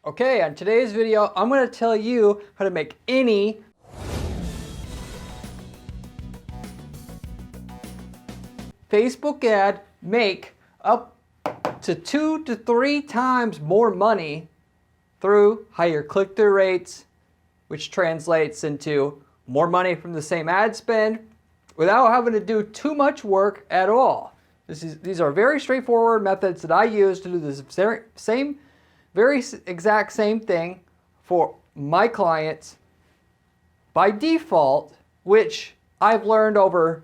Okay, on today's video, I'm going to tell you how to make any Facebook ad make up to 2 to 3 times more money through higher click-through rates, which translates into more money from the same ad spend without having to do too much work at all. These are very straightforward methods that I use to do this very exact same thing for my clients by default, which I've learned over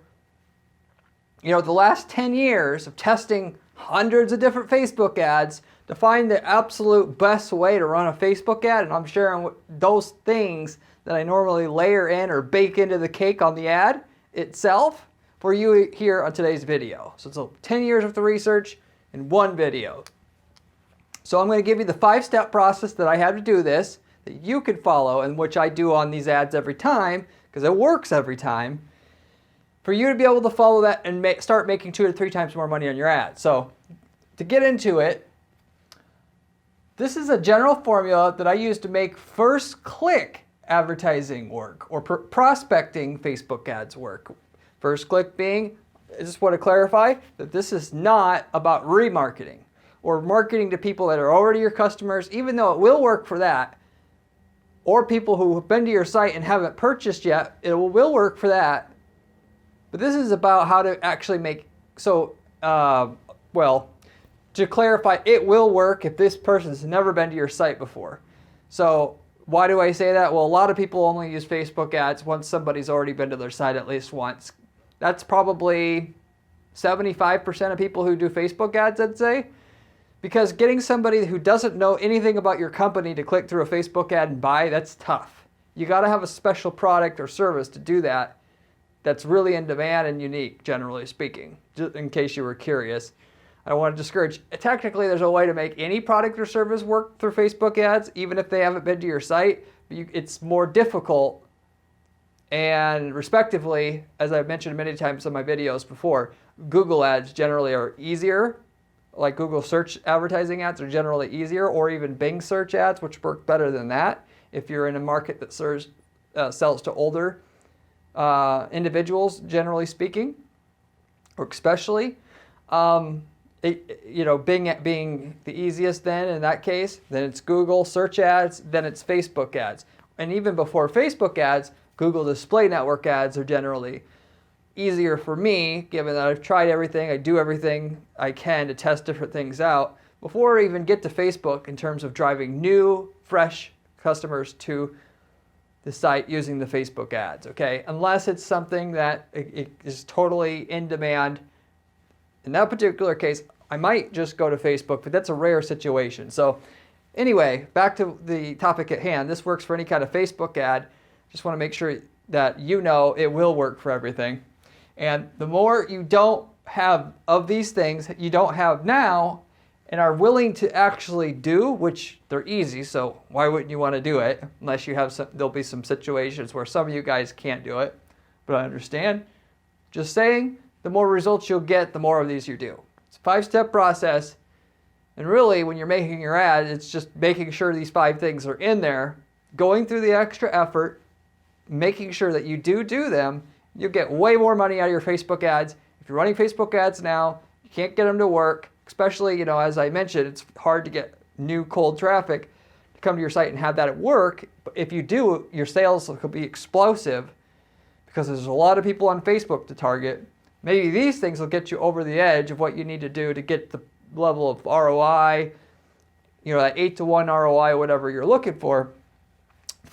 the last 10 years of testing hundreds of different Facebook ads to find the absolute best way to run a Facebook ad. And I'm sharing those things that I normally layer in or bake into the cake on the ad itself for you here on today's video. So it's 10 years of the research in one video. So I'm going to give you the 5-step process that I have to do this, that you can follow, and which I do on these ads every time, because it works every time, for you to be able to follow that and start making 2 to 3 times more money on your ad. So to get into it, this is a general formula that I use to make first click advertising work or prospecting Facebook ads work. First click being, I just want to clarify that this is not about remarketing or marketing to people that are already your customers, even though it will work for that, or people who have been to your site and haven't purchased yet, it will work for that. But this is about how to actually make, to clarify, it will work if this person has never been to your site before. So why do I say that? Well, a lot of people only use Facebook ads once somebody's already been to their site at least once. That's probably 75% of people who do Facebook ads, I'd say. Because getting somebody who doesn't know anything about your company to click through a Facebook ad and buy, that's tough. You got to have a special product or service to do that that's really in demand and unique, generally speaking, just in case you were curious. I don't want to discourage. Technically, there's a way to make any product or service work through Facebook ads, even if they haven't been to your site. It's more difficult, and respectively, as I've mentioned many times in my videos before, Google ads generally are easier. Like Google search advertising ads are generally easier, or even Bing search ads, which work better than that if you're in a market that sells to older individuals, generally speaking, or especially. Bing being the easiest then in that case, then it's Google search ads, then it's Facebook ads. And even before Facebook ads, Google Display Network ads are generally easier for me, given that I've tried everything, I do everything I can to test different things out before I even get to Facebook in terms of driving new, fresh customers to the site using the Facebook ads, okay? Unless it's something that it is totally in demand. In that particular case, I might just go to Facebook, but that's a rare situation. So anyway, back to the topic at hand. This works for any kind of Facebook ad. Just want to make sure that you know it will work for everything. And the more you don't have of these things you don't have now and are willing to actually do, which they're easy, so why wouldn't you want to do it? Unless you have there'll be some situations where some of you guys can't do it, but I understand. Just saying, the more results you'll get, the more of these you do. It's a 5-step process, and really when you're making your ad, it's just making sure these 5 things are in there, going through the extra effort, making sure that you do them. You'll get way more money out of your Facebook ads. If you're running Facebook ads now, you can't get them to work, especially, as I mentioned, it's hard to get new cold traffic to come to your site and have that at work. But if you do, your sales could be explosive because there's a lot of people on Facebook to target. Maybe these things will get you over the edge of what you need to do to get the level of ROI, that 8-to-1 ROI, whatever you're looking for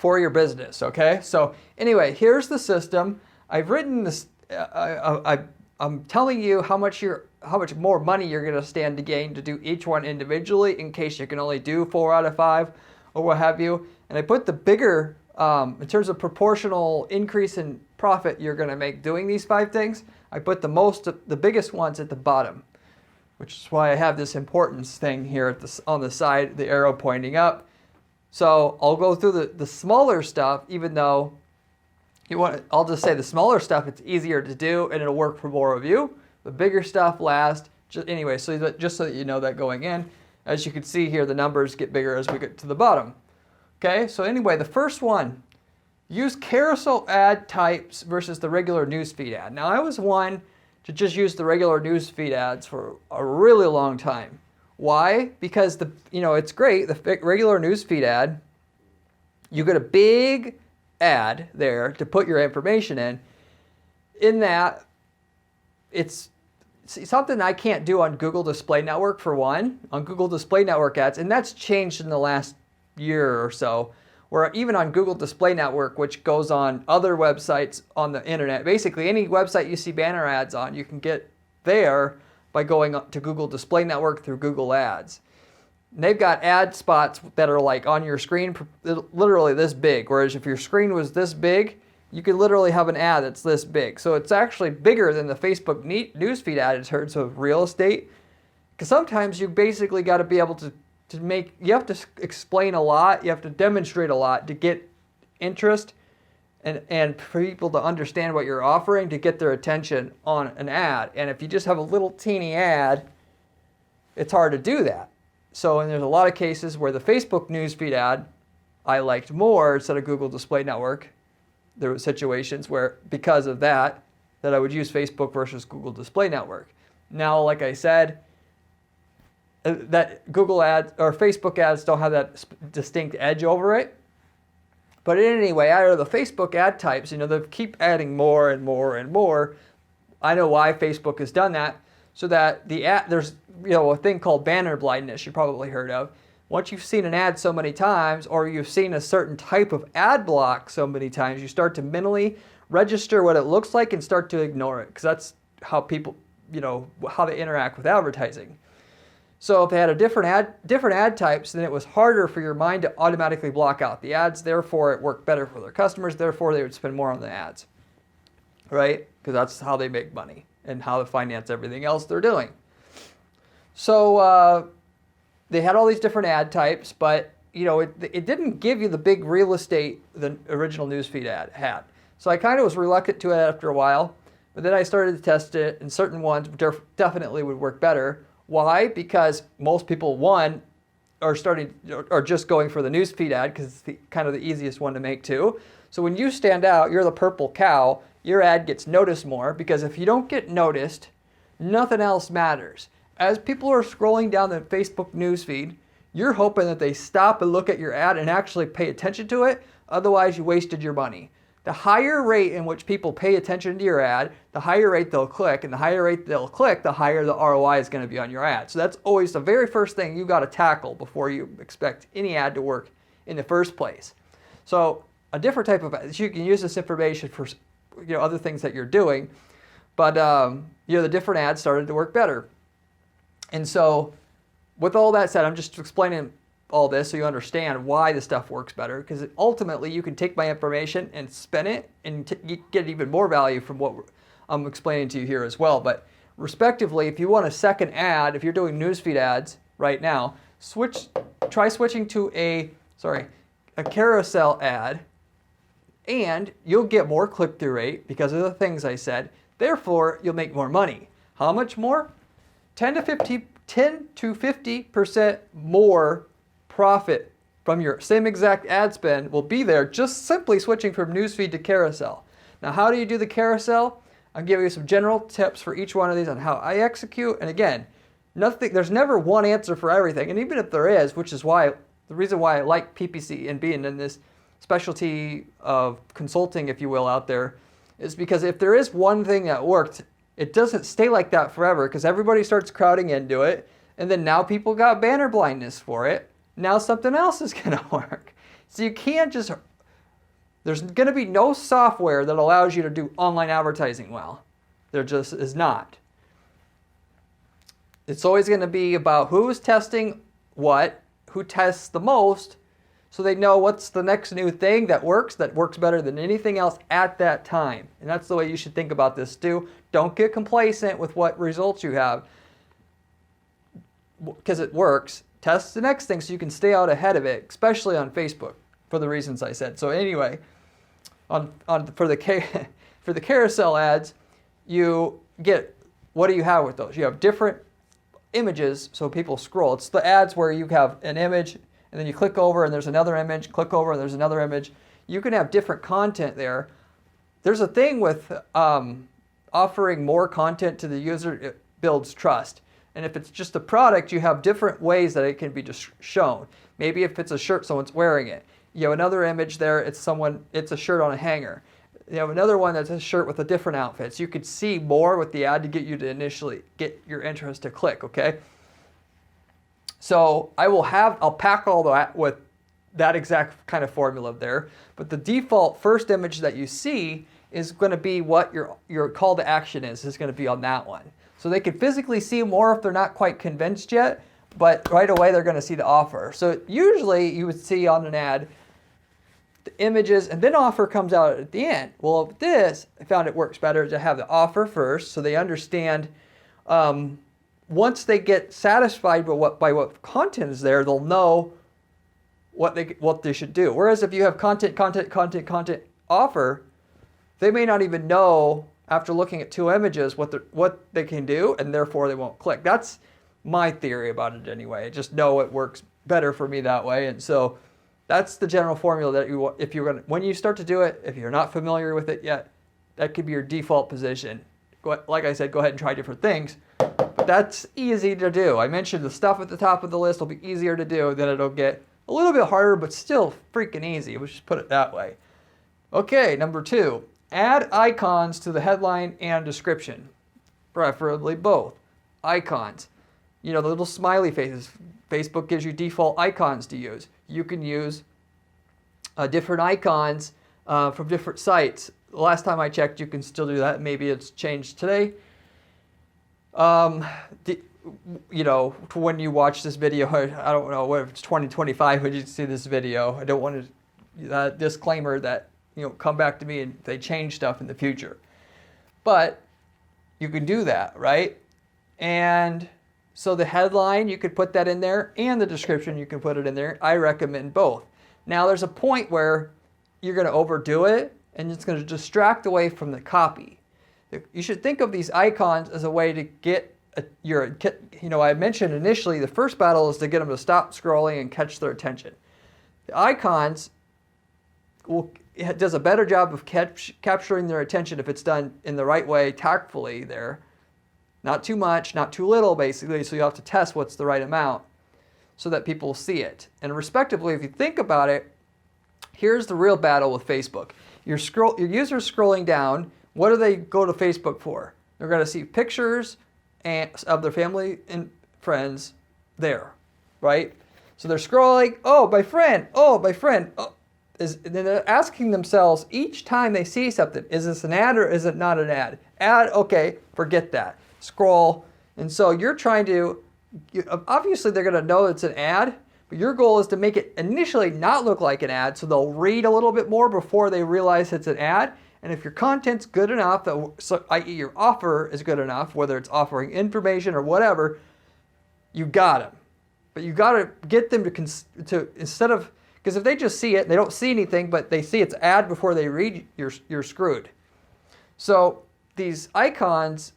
your business, okay? So anyway, here's the system. I've written this, I'm telling you how much more money you're going to stand to gain to do each one individually in case you can only do 4 out of 5 or what have you. And I put the bigger, in terms of proportional increase in profit you're going to make doing these 5 things, I put the biggest ones at the bottom, which is why I have this importance thing here on the side, the arrow pointing up. So I'll go through the smaller stuff, even though I'll just say the smaller stuff, it's easier to do and it'll work for more of you. The bigger stuff last. Just so that you know that going in. As you can see here, the numbers get bigger as we get to the bottom. Okay, so anyway, the first one, use carousel ad types versus the regular newsfeed ad. Now, I was one to just use the regular newsfeed ads for a really long time. Why? Because it's great, the regular newsfeed ad, you get a big ad there to put your information in. In that, it's something I can't do on Google Display Network, for one, on Google Display Network ads, and that's changed in the last year or so, where even on Google Display Network, which goes on other websites on the internet, basically any website you see banner ads on, you can get there by going to Google Display Network through Google Ads. And they've got ad spots that are like on your screen, literally this big, whereas if your screen was this big, you could literally have an ad that's this big. So it's actually bigger than the Facebook newsfeed ad in terms of real estate. Because sometimes you basically got to be able to you have to explain a lot, you have to demonstrate a lot to get interest and for people to understand what you're offering, to get their attention on an ad. And if you just have a little teeny ad, it's hard to do that. So, and there's a lot of cases where the Facebook newsfeed ad I liked more instead of Google Display Network. There were situations where, because of that I would use Facebook versus Google Display Network. Now, like I said, that Google ads or Facebook ads don't have that distinct edge over it. But anyway, out of the Facebook ad types, they keep adding more and more and more. I know why Facebook has done that, so that there's a thing called banner blindness you probably heard of. Once you've seen an ad so many times, or you've seen a certain type of ad block so many times, you start to mentally register what it looks like and start to ignore it, because that's how people, how they interact with advertising. So if they had a different ad types, then it was harder for your mind to automatically block out the ads. Therefore, it worked better for their customers. Therefore, they would spend more on the ads, right? Because that's how they make money and how to finance everything else they're doing. So they had all these different ad types, but it didn't give you the big real estate the original newsfeed ad had. So I kind of was reluctant to it after a while, but then I started to test it, and certain ones definitely would work better. Why? Because most people, one, are just going for the newsfeed ad because it's kind of the easiest one to make too. So when you stand out, you're the purple cow, your ad gets noticed more, because if you don't get noticed, nothing else matters. As people are scrolling down the Facebook newsfeed, you're hoping that they stop and look at your ad and actually pay attention to it. Otherwise, you wasted your money. The higher rate in which people pay attention to your ad, the higher rate they'll click, and the higher rate they'll click, the higher the ROI is going to be on your ad. So that's always the very first thing you got to tackle before you expect any ad to work in the first place. So a different type of ad, you can use this information for other things that you're doing, but the different ads started to work better. And so with all that said, I'm just explaining all this so you understand why the stuff works better, because ultimately you can take my information and spin it and you get even more value from what I'm explaining to you here as well. But respectively, if you want a second ad, if you're doing newsfeed ads right now, try switching to a carousel ad, and you'll get more click-through rate because of the things I said. Therefore, you'll make more money. How much more? 10 to 50% more profit from your same exact ad spend will be there just simply switching from newsfeed to carousel. Now, how do you do the carousel? I'll give you some general tips for each one of these on how I execute. And again, there's never one answer for everything. And even if there is, which is why the reason why I like PPC and being in this specialty of consulting, if you will, out there, is because if there is one thing that worked, it doesn't stay like that forever, because everybody starts crowding into it. And then now people got banner blindness for it. Now something else is going to work. So you can't just, there's going to be no software that allows you to do online advertising well. There just is not. It's always going to be about who's testing what, who tests the most, so they know what's the next new thing that works better than anything else at that time. And that's the way you should think about this too. Don't get complacent with what results you have, because it works. Test the next thing so you can stay out ahead of it, especially on Facebook, for the reasons I said. So anyway, for the carousel ads, you get, what do you have with those? You have different images so people scroll. It's the ads where you have an image and then you click over and there's another image, click over and there's another image. You can have different content there. There's a thing with offering more content to the user. It builds trust. And if it's just a product, you have different ways that it can be just shown. Maybe if it's a shirt, someone's wearing it. You have another image there, it's a shirt on a hanger. You have another one that's a shirt with a different outfit. So you could see more with the ad to get you to initially get your interest to click, okay? So I'll pack all that with that exact kind of formula there. But the default first image that you see is going to be what your call to action is going to be on that one. So they can physically see more if they're not quite convinced yet, but right away they're going to see the offer. So usually you would see on an ad the images and then offer comes out at the end. Well, with this, I found it works better to have the offer first so they understand. Once they get satisfied by what content is there, they'll know what they should do. Whereas if you have content offer, they may not even know after looking at two images what they can do, and therefore they won't click. That's my theory about it anyway. I just know it works better for me that way, and so that's the general formula that when you start to do it, if you're not familiar with it yet, that could be your default position. Like I said, go ahead and try different things, but that's easy to do. I mentioned the stuff at the top of the list will be easier to do, then it'll get a little bit harder, but still freaking easy. Let's just put it that way. Okay, number 2, add icons to the headline and description, preferably both. Icons, the little smiley faces. Facebook gives you default icons to use. You can use different icons from different sites. The last time I checked, you can still do that. Maybe it's changed today. When you watch this video, I don't know what if it's 2025 when you see this video. I don't want to disclaimer that come back to me and they change stuff in the future. But you can do that, right? And so the headline, you could put that in there, and the description, you can put it in there. I recommend both. Now, there's a point where you're going to overdo it, and it's going to distract away from the copy. You should think of these icons as a way to get I mentioned initially the first battle is to get them to stop scrolling and catch their attention. The icons it does a better job of capturing their attention if it's done in the right way, tactfully there. Not too much, not too little, basically, so you have to test what's the right amount so that people see it. And respectively, if you think about it, here's the real battle with Facebook. Your users scrolling down, what do they go to Facebook for? They're going to see pictures of their family and friends there, right? So they're scrolling, oh, my friend. Oh. And then they're asking themselves each time they see something, is this an ad or is it not an ad? Ad, okay, forget that. Scroll. And so you're trying to, obviously they're going to know it's an ad, but your goal is to make it initially not look like an ad, so they'll read a little bit more before they realize it's an ad. And if your content's good enough, i.e. your offer is good enough, whether it's offering information or whatever, you got them. But you got to get them to instead of, because if they just see it, they don't see anything, but they see it's ad before they read, you're screwed. So these icons,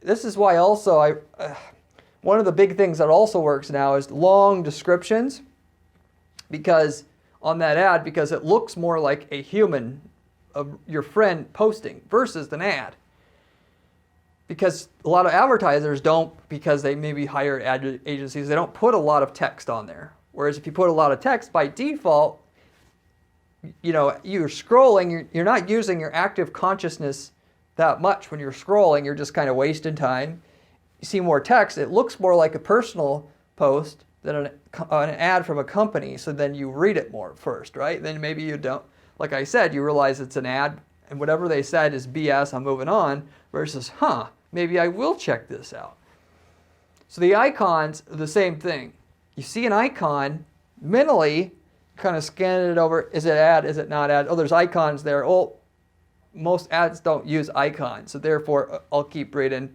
this is why also one of the big things that also works now is long descriptions, because on that ad, because it looks more like a human, your friend posting versus an ad. Because a lot of advertisers don't, because they maybe hire ad agencies, they don't put a lot of text on there. Whereas if you put a lot of text, by default, you're scrolling, you're not using your active consciousness that much when you're scrolling. You're just kind of wasting time. You see more text, it looks more like a personal post than an ad from a company, so then you read it more first, right? Then maybe you don't. Like I said, you realize it's an ad, and whatever they said is BS, I'm moving on, versus, maybe I will check this out. So the icons are the same thing. You see an icon, mentally, kind of scan it over, is it ad, is it not ad? Oh, there's icons there. Oh, most ads don't use icons, so therefore I'll keep reading.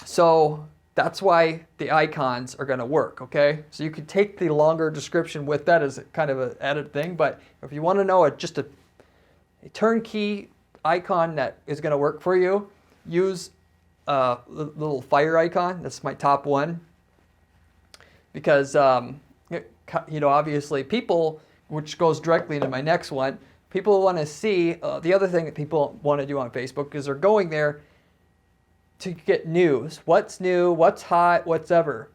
So that's why the icons are going to work, okay? So you could take the longer description with that as kind of an added thing, but if you want to know just a turnkey icon that is going to work for you, use little fire icon. That's my top one. Because, obviously people, which goes directly into my next one, people want to see, the other thing that people want to do on Facebook is they're going there to get news. What's new, what's hot, whatever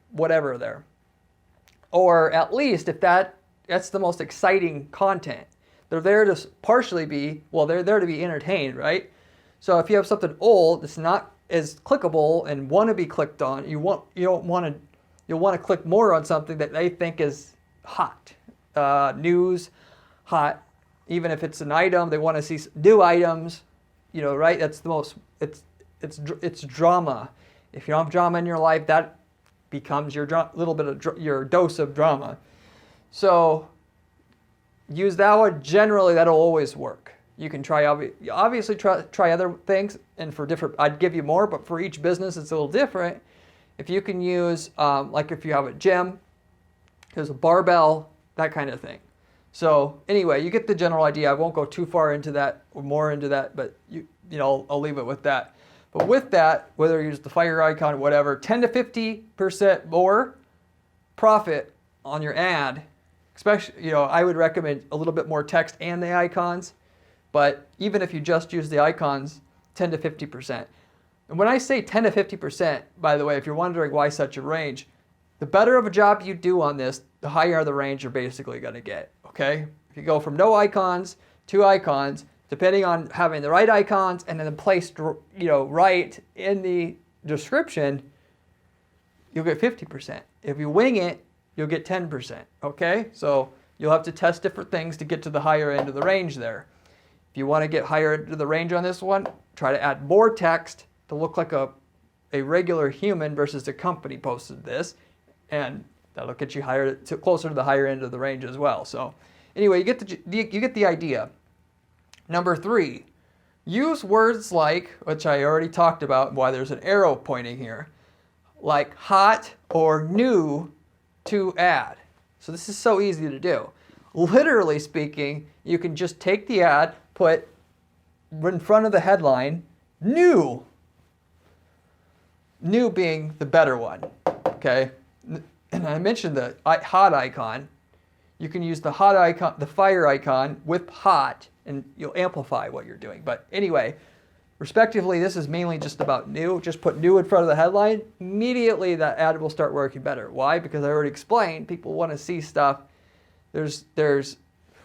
there. Or at least if that's the most exciting content. They're there to partially be, they're there to be entertained, right? So if you have something old that's not as clickable and want to be clicked on, you'll want to click more on something that they think is hot. News, hot. Even if it's an item, they want to see new items, right? That's the most, it's drama. If you don't have drama in your life, that becomes your little bit of your dose of drama. So use that one. Generally, that'll always work. You can try other things, and for different, I'd give you more, but for each business, it's a little different. If you can use, like if you have a gym, there's a barbell, that kind of thing. So anyway, you get the general idea. I won't go too far into that or more into that, but I'll leave it with that. But with that, whether you use the fire icon or whatever, 10 to 50% more profit on your ad. Especially, I would recommend a little bit more text and the icons. But even if you just use the icons, 10 to 50%. And when I say 10 to 50%, by the way, if you're wondering why such a range, the better of a job you do on this, the higher the range you're basically going to get, okay? If you go from no icons to icons, depending on having the right icons and then placed, right in the description, you'll get 50%. If you wing it, you'll get 10%, okay? So you'll have to test different things to get to the higher end of the range there. If you want to get higher into the range on this one, try to add more text to look like a regular human versus the company posted this, and that'll get you closer to the higher end of the range as well. So anyway, you get the idea. Number 3, use words like, which I already talked about, why there's an arrow pointing here, like hot or new to add. So this is so easy to do. Literally speaking, you can just take the ad, put in front of the headline, new. New being the better one, okay? And I mentioned the hot icon. You can use the hot icon, the fire icon with hot, and you'll amplify what you're doing. But anyway, respectively, this is mainly just about new. Just put new in front of the headline. Immediately, that ad will start working better. Why? Because I already explained. People want to see stuff. I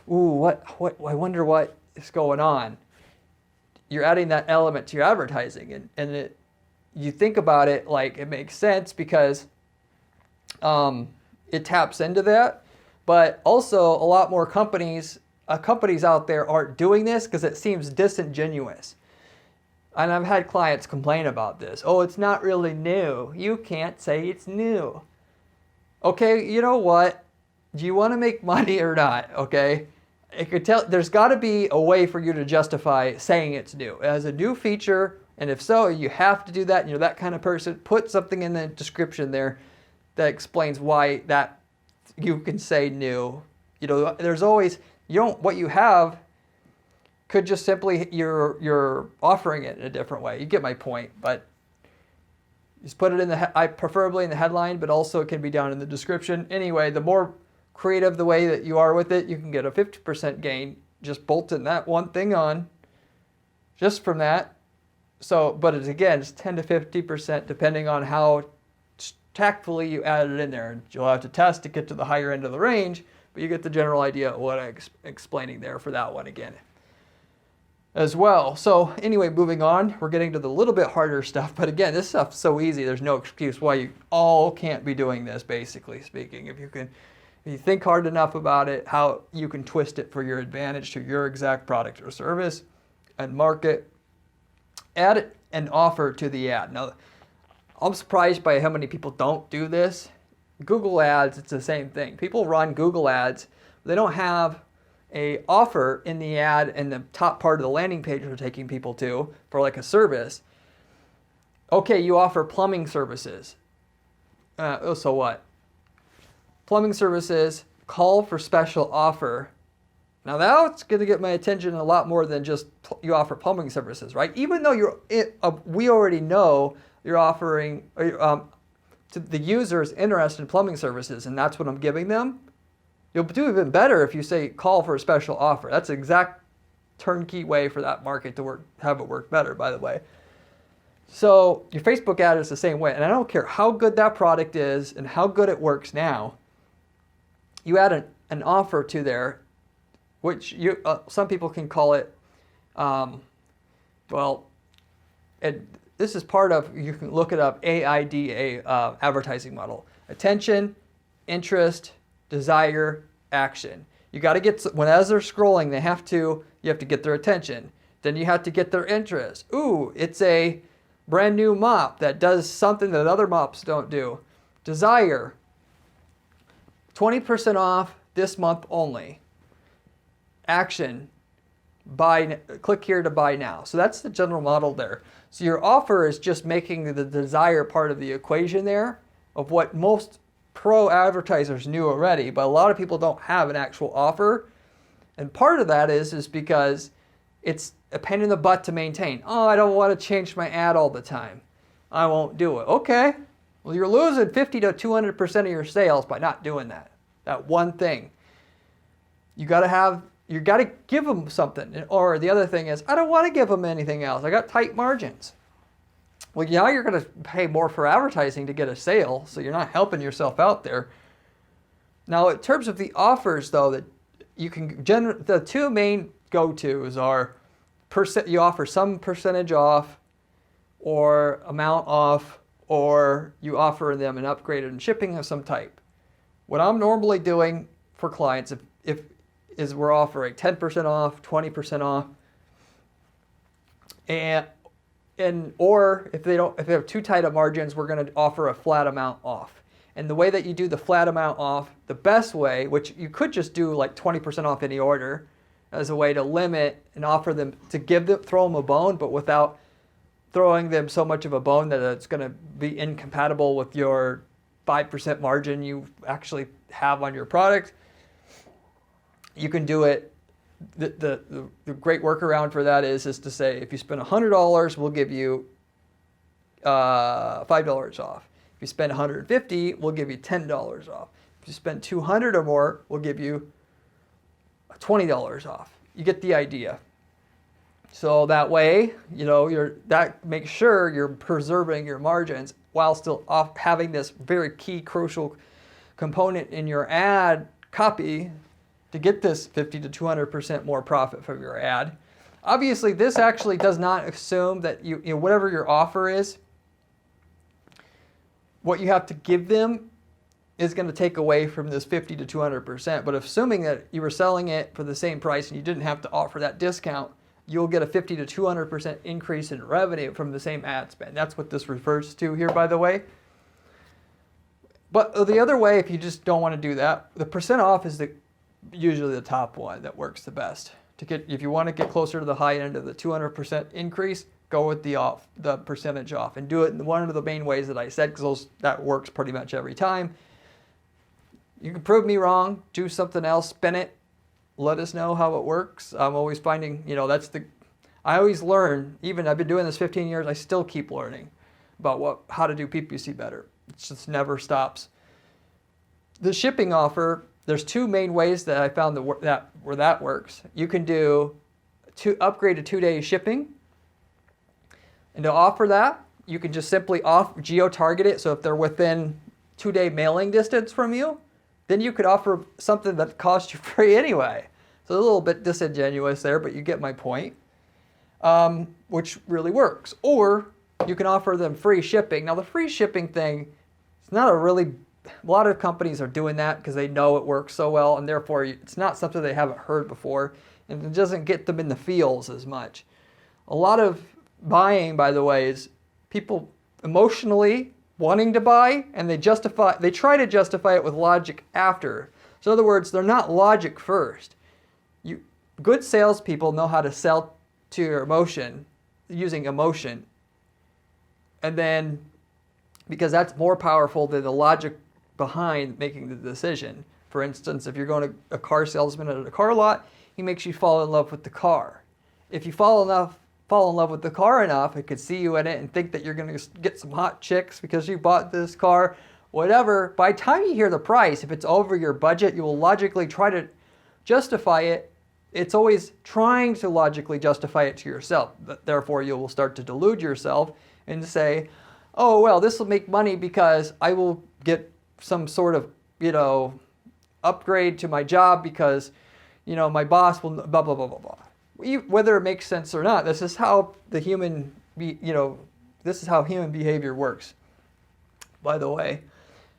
wonder what is going on. You're adding that element to your advertising, and you think about it like it makes sense because it taps into that. But also, a lot more companies out there aren't doing this because it seems disingenuous. And I've had clients complain about this. Oh, it's not really new. You can't say it's new. Okay, you know what? Do you want to make money or not? Okay, there's got to be a way for you to justify saying it's new. It has a new feature, and if so, you have to do that. You're that kind of person. Put something in the description there that explains why that you can say new. There's always what you have could just simply you're offering it in a different way. You get my point, but just put it in preferably in the headline, but also it can be down in the description. Anyway, the more creative the way that you are with it, you can get a 50% gain just bolting that one thing on just from that. So, but it's 10 to 50% depending on how tactfully you add it in there. And you'll have to test to get to the higher end of the range, but you get the general idea of what I'm explaining there for that one again as well. So anyway, moving on, we're getting to the little bit harder stuff, but again, this stuff's so easy, there's no excuse why you all can't be doing this, basically speaking. If you think hard enough about it, how you can twist it for your advantage to your exact product or service and market, add an offer to the ad. Now, I'm surprised by how many people don't do this. Google ads, it's the same thing. People run Google ads, they don't have an offer in the ad in the top part of the landing page they're taking people to for like a service. Okay, you offer plumbing services. So what? Plumbing services, call for special offer. Now that's going to get my attention a lot more than just you offer plumbing services, right? Even though we already know you're offering to the users interested in plumbing services, and that's what I'm giving them, you'll do even better if you say call for a special offer. That's the exact turnkey way for that market to work, have it work better, by the way. So your Facebook ad is the same way, and I don't care how good that product is and how good it works now. You add an offer to there, which some people can call it, this is part of, you can look it up, AIDA advertising model. Attention, interest, desire, action. You got to get, when as they're scrolling, you have to get their attention. Then you have to get their interest. Ooh, it's a brand new mop that does something that other mops don't do. Desire, 20% off this month only. Action, click here to buy now. So that's the general model there. So your offer is just making the desire part of the equation there of what most pro advertisers knew already, but a lot of people don't have an actual offer. And part of that is because it's a pain in the butt to maintain. Oh, I don't want to change my ad all the time. I won't do it. Okay. Well, you're losing 50 to 200% of your sales by not doing that. That one thing. You got to give them something. Or the other thing is, I don't want to give them anything else. I got tight margins. Well, now you're going to pay more for advertising to get a sale, so you're not helping yourself out there. Now, in terms of the offers, though, that you can the two main go-tos are you offer some percentage off or amount off, or you offer them an upgrade in shipping of some type. What I'm normally doing for clients is we're offering 10% off, 20% off, or if they have too tight of margins, we're going to offer a flat amount off. And the way that you do the flat amount off, the best way, which you could just do like 20% off any order as a way to limit and offer them, to throw them a bone, but without throwing them so much of a bone that it's going to be incompatible with your 5% margin you actually have on your product. You can do it. The great workaround for that is to say, if you spend $100, we'll give you $5 off. If you spend $150, we'll give you $10 off. If you spend $200 or more, we'll give you $20 off. You get the idea. So that way, that makes sure you're preserving your margins while still having this very key crucial component in your ad copy to get this 50 to 200% more profit from your ad. Obviously, this actually does not assume that you whatever your offer is, what you have to give them is going to take away from this 50 to 200%. But assuming that you were selling it for the same price and you didn't have to offer that discount, you'll get a 50 to 200% increase in revenue from the same ad spend. That's what this refers to here, by the way. But the other way, if you just don't want to do that, the percent off is usually the top one that works the best. If you want to get closer to the high end of the 200% increase, go with the percentage off, and do it in one of the main ways that I said, because that works pretty much every time. You can prove me wrong, do something else, spin it, let us know how it works. I'm always finding, I always learn. Even I've been doing this 15 years, I still keep learning about how to do PPC better. It just never stops. The shipping offer, there's two main ways that I found where that works. You can do upgrade to 2-day shipping. And to offer that, you can just simply geo-target it. So if they're within 2-day mailing distance from you, then you could offer something that costs you free anyway. So a little bit disingenuous there, but you get my point, which really works. Or you can offer them free shipping. Now the free shipping thing, it's not a lot of companies are doing that because they know it works so well, and therefore it's not something they haven't heard before, and it doesn't get them in the feels as much. A lot of buying, by the way, is people emotionally wanting to buy, and they try to justify it with logic after. So in other words, they're not logic first. Good salespeople know how to sell to your emotion using emotion, and then because that's more powerful than the logic behind making the decision. For instance, if you're going to a car salesman at a car lot, he makes you fall in love with the car. If you fall fall in love with the car enough, it could see you in it and think that you're going to get some hot chicks because you bought this car, whatever. By the time you hear the price, if it's over your budget, you will logically try to justify it. It's always trying to logically justify it to yourself. Therefore, you will start to delude yourself and say, oh, well, this will make money because I will get some sort of, upgrade to my job because, my boss will blah, blah, blah, blah, blah. Whether it makes sense or not, this is how this is how human behavior works, by the way.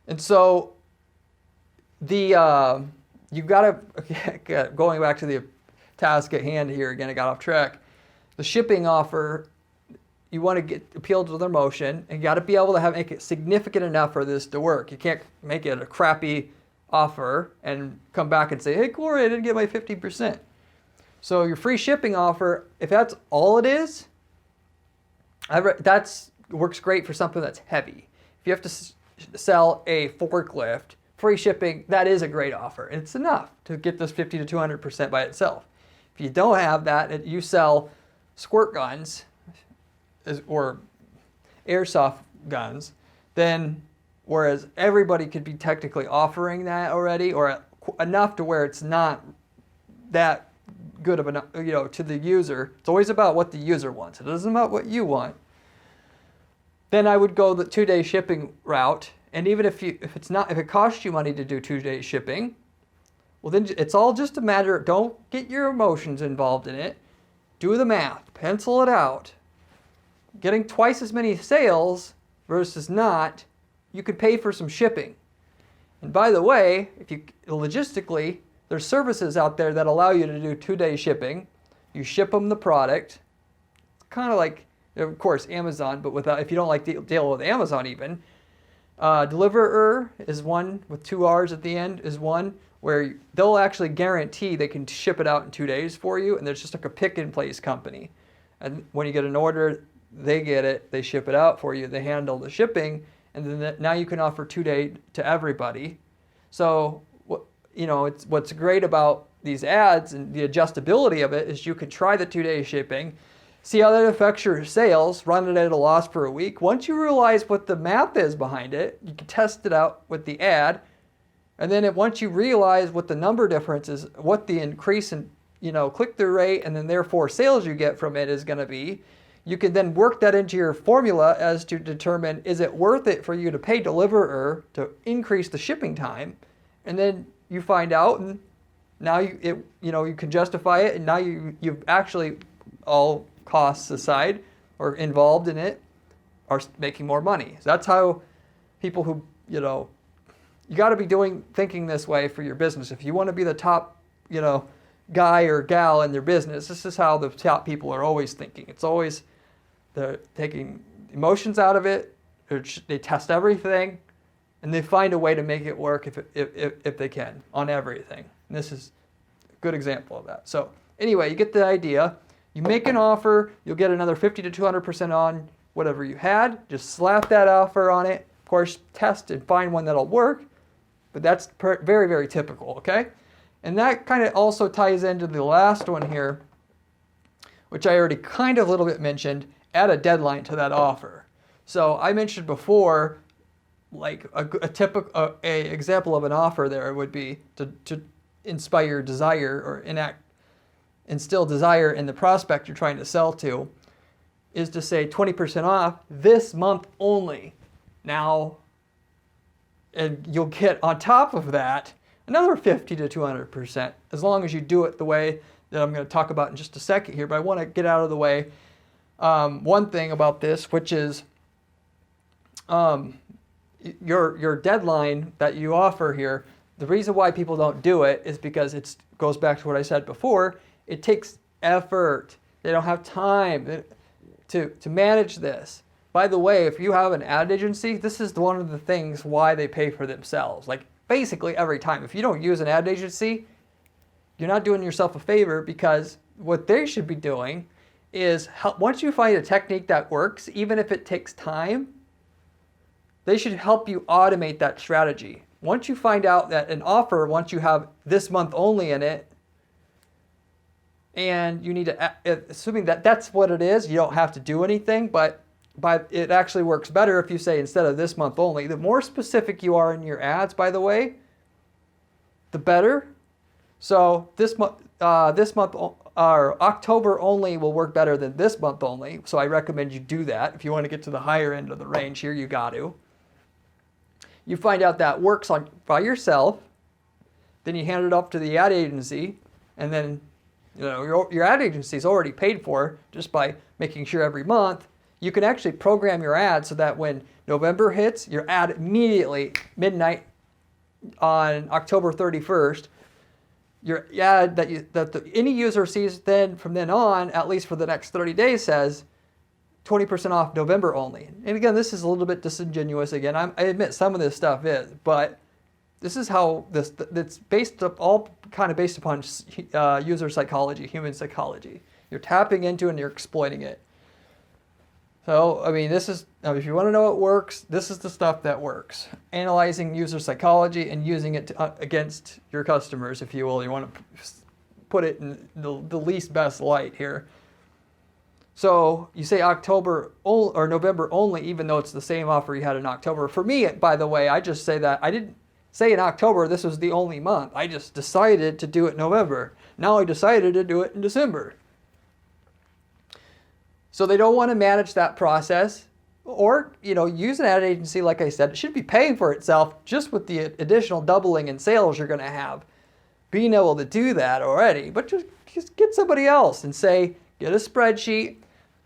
And so you got to, going back to the task at hand here, again, I got off track. The shipping offer, you want to appeal to their emotion, and you got to be able to make it significant enough for this to work. You can't make it a crappy offer and come back and say, hey, Corey, I didn't get my 50%. So your free shipping offer, if that's all it is, that works great for something that's heavy. If you have to sell a forklift, free shipping, that is a great offer. It's enough to get this 50 to 200% by itself. If you don't have that, and you sell squirt guns or airsoft guns, then whereas everybody could be technically offering that already, or enough to where it's not that good of enough, to the user. It's always about what the user wants. It isn't about what you want. Then I would go the 2-day shipping route. And even if it costs you money to do 2-day shipping, well, then it's all just a matter of, don't get your emotions involved in it. Do the math, pencil it out. Getting twice as many sales versus not, you could pay for some shipping. And by the way, logistically, there's services out there that allow you to do 2-day shipping. You ship them the product. It's kind of like, of course, Amazon, but if you don't like deal with Amazon even. Deliverer is one with 2 R's at the end, is one where they'll actually guarantee they can ship it out in 2 days for you, and there's just like a pick-and-place company. And when you get an order, they get it, they ship it out for you, they handle the shipping, and then now you can offer 2-day to everybody. So what's great about these ads and the adjustability of it is you could try the 2-day shipping, see how that affects your sales, run it at a loss for a week. Once you realize what the math is behind it, you can test it out with the ad. And then once you realize what the number difference is, what the increase in click-through rate and then therefore sales you get from it is going to be, you can then work that into your formula as to determine, is it worth it for you to pay deliverer to increase the shipping time? And then you find out, and now you can justify it, and now you've actually, all costs aside or involved in it, are making more money. So that's how people who you got to be thinking this way for your business. If you want to be the top guy or gal in their business, this is how the top people are always thinking. It's always they're taking emotions out of it. They test everything. And they find a way to make it work if they can on everything. And this is a good example of that. So anyway, you get the idea. You make an offer, you'll get another 50 to 200% on whatever you had. Just slap that offer on it. Of course, test and find one that'll work. But that's very, very typical, okay? And that kind of also ties into the last one here, which I already kind of a little bit mentioned. Add a deadline to that offer. So I mentioned before, like a typical example of an offer there would be to inspire desire or instill desire in the prospect you're trying to sell to, is to say 20% off this month only. Now, and you'll get on top of that another 50 to 200%, as long as you do it the way that I'm going to talk about in just a second here. But I want to get out of the way one thing about this, which is your deadline that you offer here. The reason why people don't do it is because it goes back to what I said before. It takes effort. They don't have time to manage this. By the way, if you have an ad agency, this is one of the things why they pay for themselves. Like basically every time. If you don't use an ad agency, you're not doing yourself a favor, because what they should be doing is once you find a technique that works, even if it takes time, they should help you automate that strategy. Once you find out that an offer, once you have this month only in it, and you need to, assuming that that's what it is, you don't have to do anything, but it actually works better if you say instead of this month only. The more specific you are in your ads, by the way, the better. So this month or October only will work better than this month only. So I recommend you do that. If you want to get to the higher end of the range here, you got to. You find out that works by yourself, then you hand it off to the ad agency, and then your ad agency is already paid for just by making sure every month. You can actually program your ad so that when November hits, your ad immediately, midnight on October 31st, your ad that any user sees then from then on, at least for the next 30 days, says 20% off November only. And again, this is a little bit disingenuous. Again, I admit some of this stuff is, but this is how it's based all kind of based upon user psychology, human psychology. You're tapping into and you're exploiting it. So, I mean, if you want to know what works, this is the stuff that works. Analyzing user psychology and using it against your customers, if you will. You want to put it in the least best light here. So, you say October or November only, even though it's the same offer you had in October. For me, by the way, I just say that. I didn't say in October this was the only month. I just decided to do it in November. Now I decided to do it in December. So they don't want to manage that process, or use an ad agency. Like I said, it should be paying for itself just with the additional doubling in sales you're going to have, being able to do that already. But just get somebody else and say, get a spreadsheet.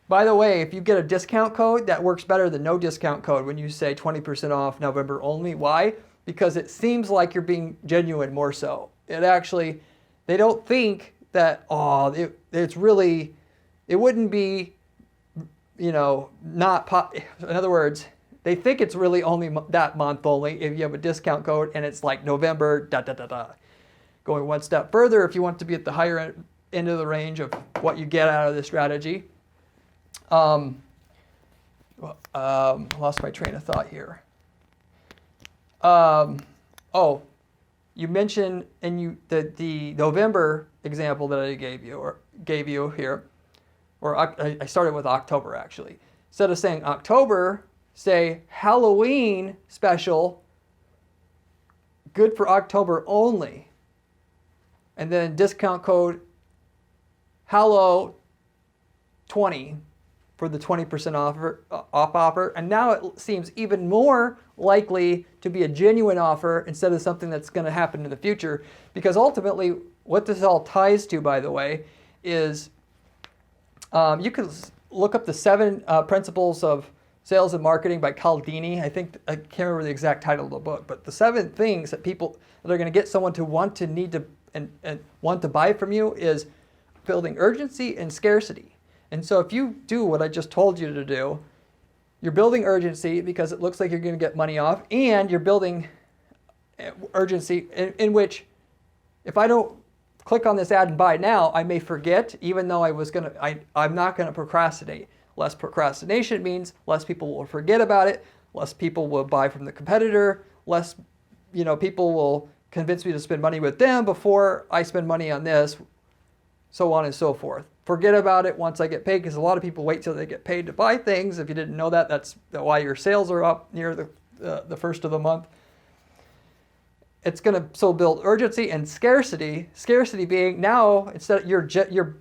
By the way, if you get a discount code, that works better than no discount code when you say 20% off November only. Why? Because it seems like you're being genuine more so. They don't think that, it's really, it wouldn't be, in other words, they think it's really only that month only if you have a discount code and it's like November, Going one step further, if you want to be at the higher end of the range of what you get out of this strategy. Lost my train of thought here. You mentioned the November example that I gave you here. Or I started with October, actually. Instead of saying October, say Halloween special, good for October only. And then discount code Hallow 20 for the 20% off offer. And now it seems even more likely to be a genuine offer instead of something that's going to happen in the future. Because ultimately, what this all ties to, by the way, is you can look up the 7 principles of sales and marketing by Cialdini. I can't remember the exact title of the book, but the 7 things that are going to get someone to want to need to and want to buy from you is building urgency and scarcity. And so if you do what I just told you to do, you're building urgency because it looks like you're going to get money off, and you're building urgency in which if I don't click on this ad and buy now, I may forget, even though I'm not going to procrastinate. Less procrastination means less people will forget about it, less people will buy from the competitor, less people will convince me to spend money with them before I spend money on this, so on and so forth. Forget about it once I get paid, because a lot of people wait till they get paid to buy things. If you didn't know that, that's why your sales are up near the first of the month. It's going to build urgency and scarcity. Scarcity being now, instead of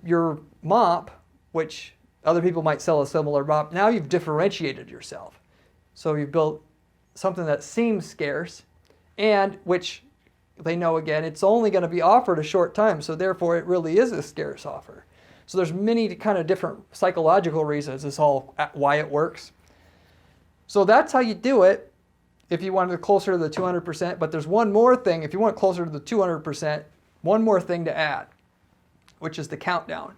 your mop, which other people might sell a similar mop, now you've differentiated yourself. So you've built something that seems scarce, and which they know, again, it's only going to be offered a short time, so therefore it really is a scarce offer. So there's many kind of different psychological reasons why it works. So that's how you do it if you want it closer to the 200%. But there's one more thing. If you want closer to the 200%, one more thing to add, which is the countdown.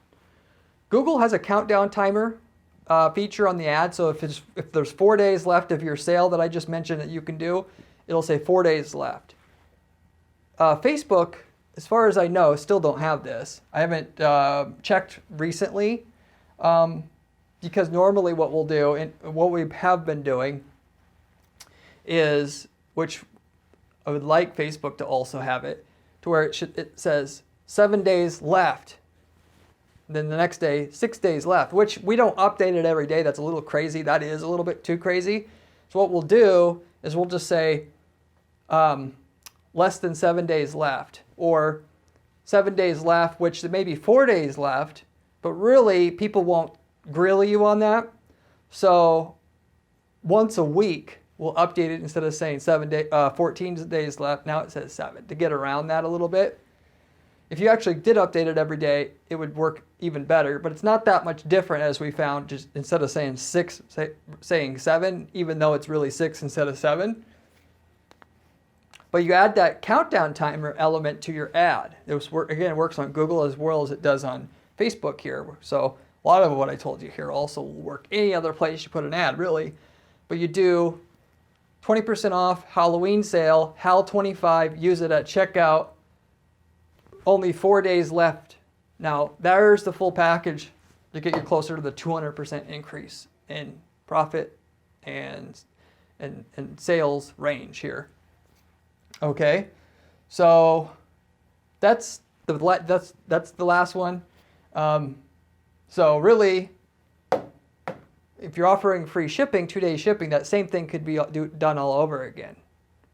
Google has a countdown timer feature on the ad. So if there's 4 days left of your sale that I just mentioned that you can do, it'll say 4 days left. Facebook, as far as I know, still don't have this. I haven't checked recently because normally what we'll do, and what we have been doing, is, which I would like Facebook to also have it, to where it says 7 days left Then the next day, 6 days left, which we don't update it every day. That's a little crazy. That is a little bit too crazy. So what we'll do is we'll just say less than 7 days left, or 7 days left, which there may be 4 days left, but really people won't grill you on that. So once a week, we'll update it instead of saying 14 days left. Now it says 7 to get around that a little bit. If you actually did update it every day, it would work even better, but it's not that much different as we found. Just instead of saying 6, saying 7, even though it's really 6 instead of 7. But you add that countdown timer element to your ad. It works on Google as well as it does on Facebook here. So a lot of what I told you here also will work any other place you put an ad, really. But you do 20% off Halloween sale, HAL25, use it at checkout. Only 4 days left. Now, there's the full package to get you closer to the 200% increase in profit and sales range here. Okay, so that's the last one. So really, if you're offering free shipping, 2-day shipping, that same thing could be done all over again.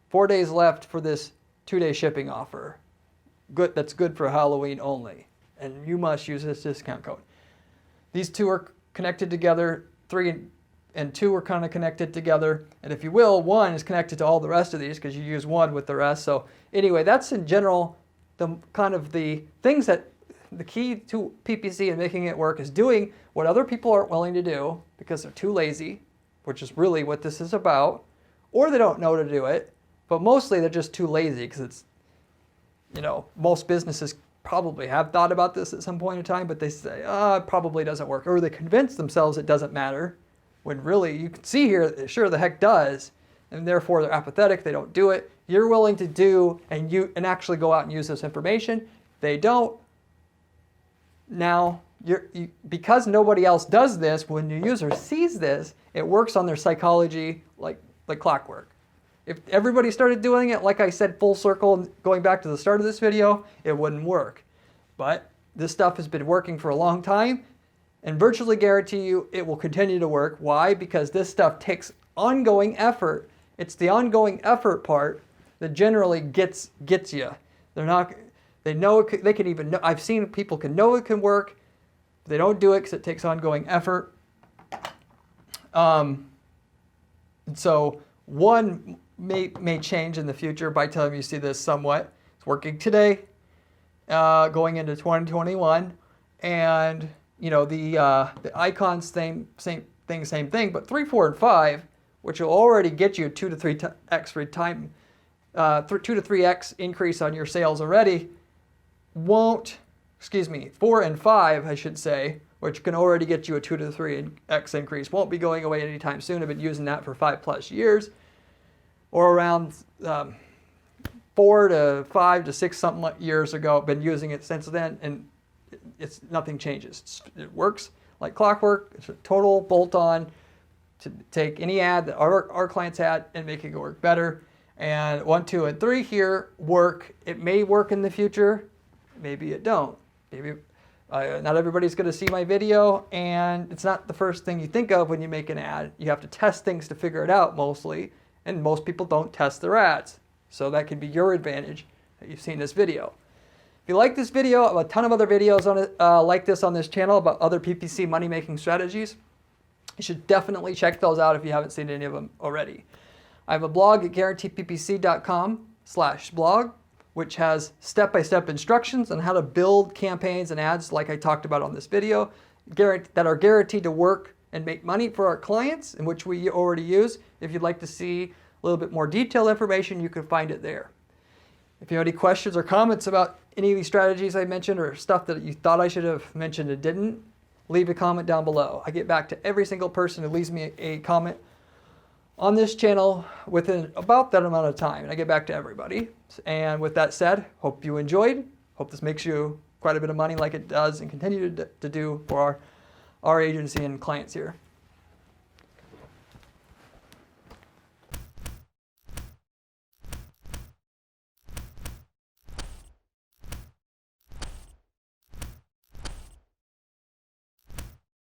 4 days left for this 2-day shipping offer. Good, that's good for Halloween only, and you must use this discount code. These two are connected together. 3 and 2 are kind of connected together, and if you will, 1 is connected to all the rest of these because you use 1 with the rest. So anyway, that's in general the kind of the things that the key to PPC and making it work is doing what other people aren't willing to do because they're too lazy, which is really what this is about, or they don't know to do it, but mostly they're just too lazy because it's, most businesses probably have thought about this at some point in time, but they say, it probably doesn't work, or they convince themselves it doesn't matter, when really you can see here, it sure the heck does, and therefore they're apathetic, they don't do it. You're willing to do and actually go out and use this information. They don't. Now, because nobody else does this, when your user sees this, it works on their psychology like clockwork. If everybody started doing it, like I said, full circle, going back to the start of this video, it wouldn't work. But this stuff has been working for a long time, and virtually guarantee you it will continue to work. Why? Because this stuff takes ongoing effort. It's the ongoing effort part that generally gets you. They know it, they can even know. I've seen people can know it can work, but they don't do it because it takes ongoing effort. And so one may change in the future by the time you see this somewhat. It's working today, going into 2021, and the icons same thing, but 3, 4, and 5, which will already get you 2 to 3x 2 to 3x increase on your sales already. 4 and 5, I should say, which can already get you a 2 to 3x increase, won't be going away anytime soon. I've been using that for 5+ years, or around 4 to 5 to 6 something years ago. I've been using it since then, and nothing changes. It works like clockwork. It's a total bolt-on to take any ad that our clients had and make it work better. And 1, 2, and 3 here work. It may work in the future. Maybe it don't. Maybe not everybody's going to see my video, and it's not the first thing you think of when you make an ad. You have to test things to figure it out mostly, and most people don't test their ads. So that can be your advantage that you've seen this video. If you like this video, I have a ton of other videos on it like this on this channel about other PPC money-making strategies. You should definitely check those out if you haven't seen any of them already. I have a blog at guaranteedppc.com/blog, which has step-by-step instructions on how to build campaigns and ads like I talked about on this video that are guaranteed to work and make money for our clients, and which we already use. If you'd like to see a little bit more detailed information, you can find it there. If you have any questions or comments about any of these strategies I mentioned, or stuff that you thought I should have mentioned and didn't, leave a comment down below. I get back to every single person who leaves me a comment on this channel within about that amount of time, and I get back to everybody. And with that said, hope you enjoyed. Hope this makes you quite a bit of money like it does and continue to do for our agency and clients here.